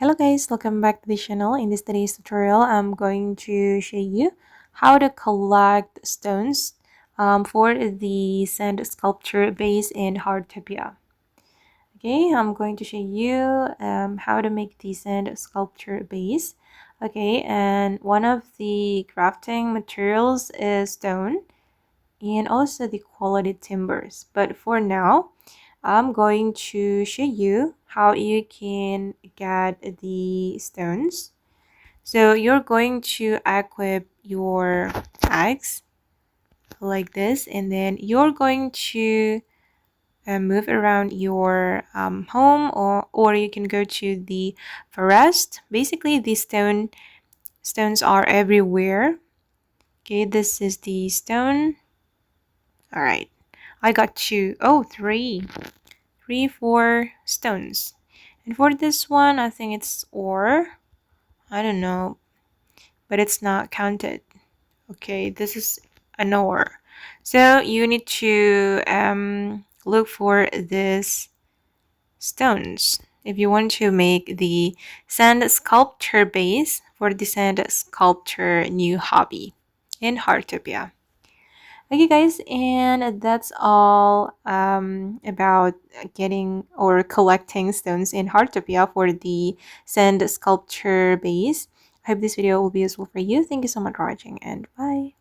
Hello guys, welcome back to the channel. In this today's tutorial, I'm going to show you how to collect stones for the sand sculpture base in Heartopia. Okay, I'm going to show you how to make the sand sculpture base. Okay, and one of the crafting materials is stone and also the quality timbers. But for now, I'm going to show you how you can get the stones. So you're going to equip your axe like this, and then you're going to move around your home, or you can go to the forest. Basically, the stones are everywhere. Okay, this is the stone. All right, I got two. Oh, three. 4 stones. And for this one, I think it's ore. I don't know, but it's not counted. Okay, this is an ore. So you need to look for these stones if you want to make the sand sculpture base for the sand sculpture new hobby in Heartopia. Okay, guys, and that's all about getting or collecting stones in Heartopia for the sand sculpture base. I hope this video will be useful for you. Thank you so much for watching, and bye.